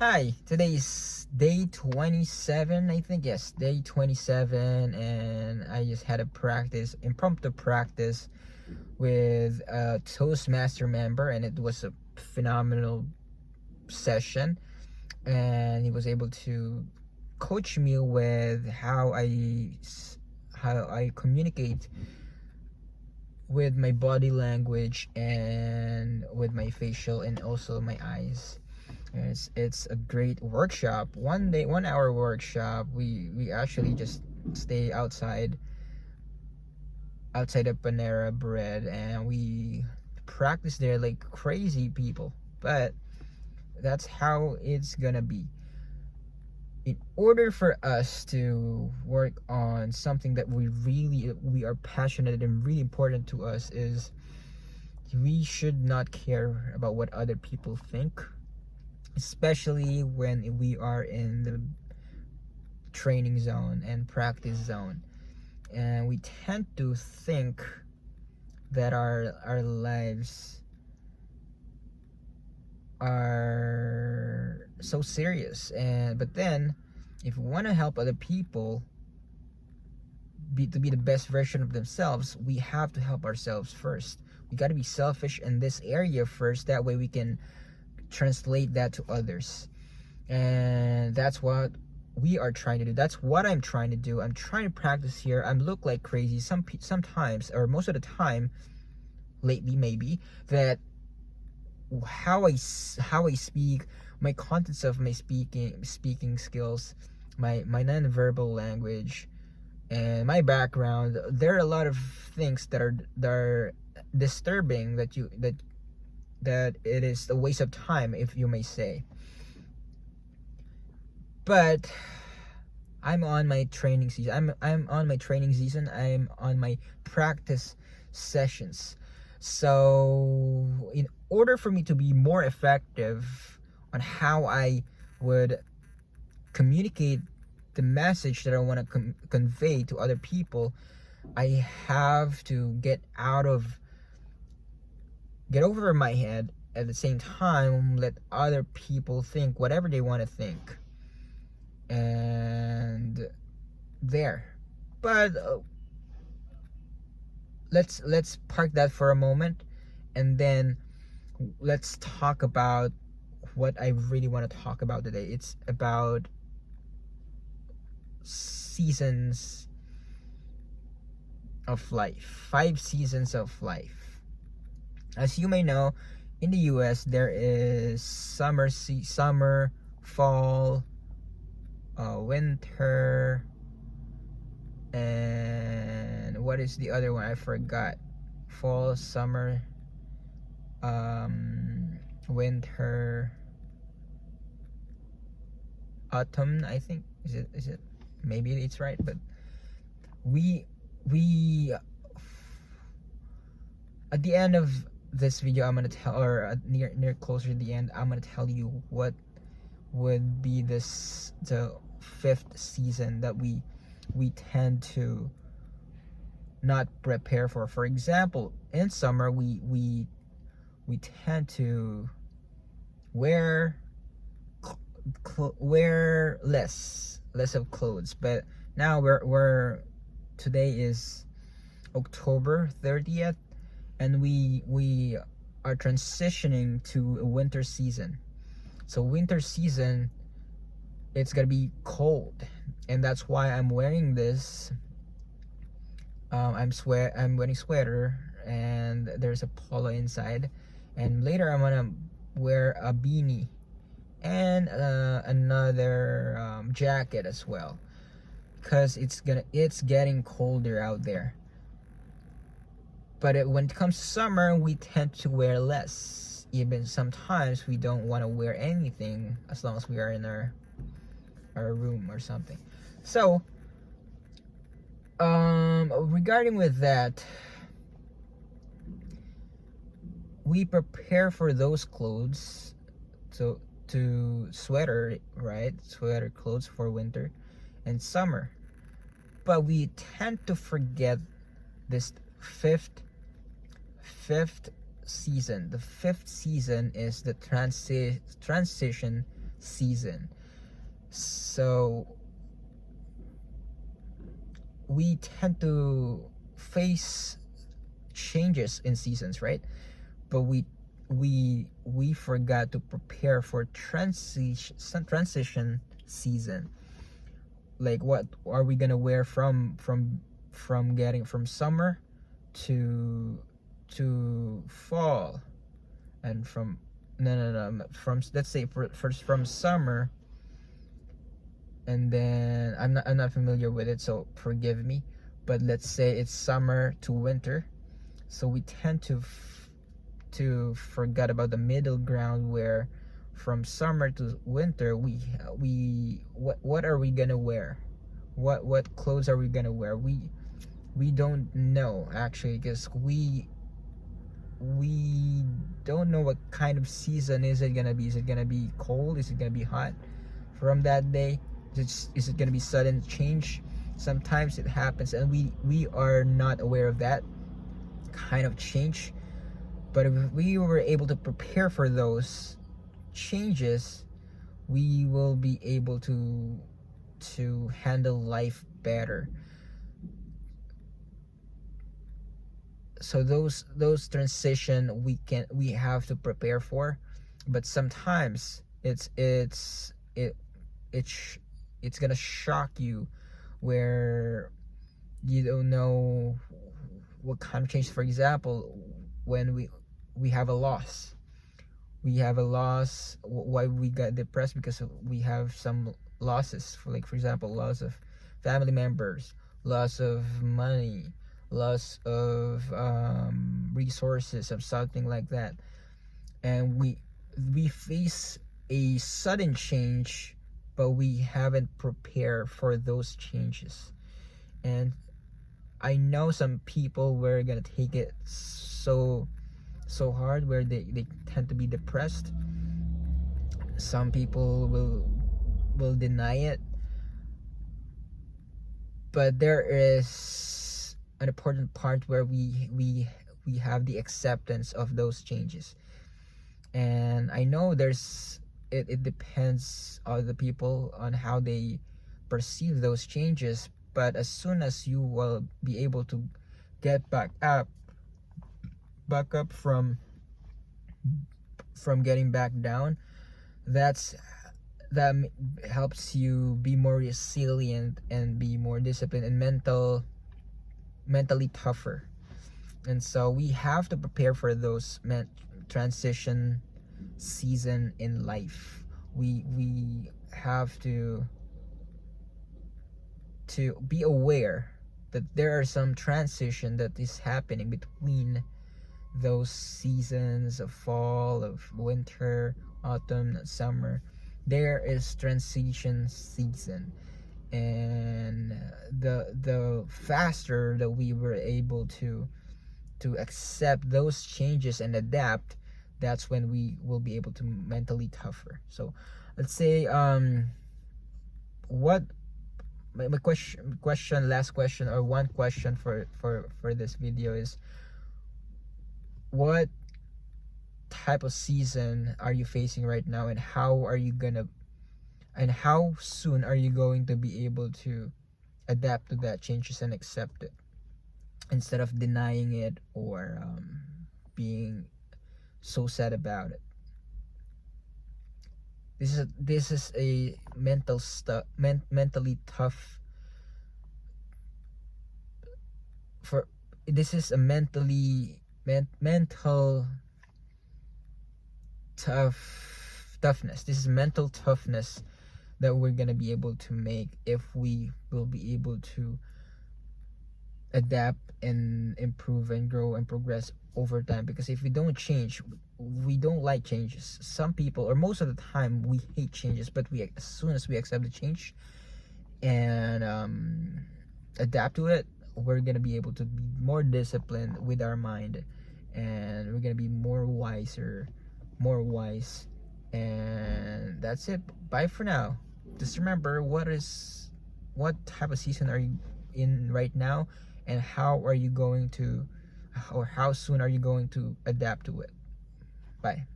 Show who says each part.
Speaker 1: Hi, today is day 27, I think. Yes, day 27, and I just had a impromptu practice with a Toastmaster member, and it was a phenomenal session. And he was able to coach me with how I communicate with my body language and with my facial and also my eyes. It's a great workshop. 1 hour workshop. We actually just stay outside of Panera Bread, and we practice there like crazy people. But that's how it's gonna be. In order for us to work on something that we are passionate and really important to us, is we should not care about what other people think, especially when we are in the training zone and practice zone, and we tend to think that our lives are so serious. And but then, if we want to help other people to be the best version of themselves, we have to help ourselves first. We got to be selfish in this area first, that way we can translate that to others. And that's what we are trying to do. That's what I'm trying to do. I'm trying to practice here. I look like crazy sometimes, or most of the time lately, maybe, that how I speak, my contents of my speaking skills, my non-verbal language, and my background. There are a lot of things that are disturbing, that it is a waste of time, if you may say. But I'm on my training season. I'm on my training season. I'm on my practice sessions. So in order for me to be more effective on how I would communicate the message that I want to convey to other people, I have to get over my head, at the same time let other people think whatever they want to think. And there. But let's park that for a moment, and then let's talk about what I really want to talk about today. It's about seasons of life. 5 seasons of life. As you may know, in the US there is summer, fall, winter, and what is the other one? I forgot. Fall, summer, winter, autumn, I think. Is it maybe it's right, but we at the end of this video, I'm gonna tell, or near closer to the end, I'm gonna tell you what would be the 5th season that we tend to not prepare for. For example, in summer we tend to wear less of clothes. But now we're today is October 30th, and we are transitioning to a winter season. So winter season, it's gonna be cold, and that's why I'm wearing this. I'm wearing sweater, and there's a polo inside, and later I'm gonna wear a beanie and another jacket as well, because it's getting colder out there. But when it comes to summer, we tend to wear less. Even sometimes we don't want to wear anything, as long as we are in our room or something. So regarding with that, we prepare for those clothes, so to sweater, right? Sweater clothes for winter and summer. But we tend to forget this fifth season. The 5th season is the transition season. So we tend to face changes in seasons, right? But we forgot to prepare for transition season. Like, what are we gonna wear from getting from summer to fall, and from no from, let's say, first from summer, and then I'm not familiar with it, so forgive me, but let's say it's summer to winter. So we tend to forget about the middle ground, where from summer to winter what are we gonna wear, what clothes are we gonna wear. We don't know, actually, because we don't know what kind of season is it gonna be. Is it gonna be cold? Is it gonna be hot from that day? Is it gonna be sudden change? Sometimes it happens, and we are not aware of that kind of change. But if we were able to prepare for those changes, we will be able to handle life better. So those transition we have to prepare for, but sometimes it's gonna shock you, where you don't know what kind of change. For example, when we have a loss, why we got depressed, because we have some losses, for example, loss of family members, loss of money, loss of resources, of something like that. And we face a sudden change, but we haven't prepared for those changes. And I know some people were gonna take it so hard, where they tend to be depressed. Some people will deny it, but there is an important part where we have the acceptance of those changes. And I know it depends on the people on how they perceive those changes, but as soon as you will be able to get back up from getting back down, that helps you be more resilient and be more disciplined and mentally tougher. And so we have to prepare for those transition season in life. We have to be aware that there are some transition that is happening between those seasons of fall, of winter, autumn, summer. There is transition season, and the faster that we were able to accept those changes and adapt, that's when we will be able to mentally tougher. So let's say what my last question, or one question for this video is, what type of season are you facing right now, and how soon are you going to be able to adapt to that changes and accept it, instead of denying it, or being so sad about it. This is a mentally tough for this is a mental toughness. This is mental toughness that we're gonna be able to make if we will be able to adapt and improve and grow and progress over time. Because if we don't change, we don't like changes. Some people, or most of the time, we hate changes, but as soon as we accept the change and adapt to it, we're gonna be able to be more disciplined with our mind, and we're gonna be more wise, and that's it. Bye for now. Just remember, what type of season are you in right now, and how soon are you going to adapt to it. Bye.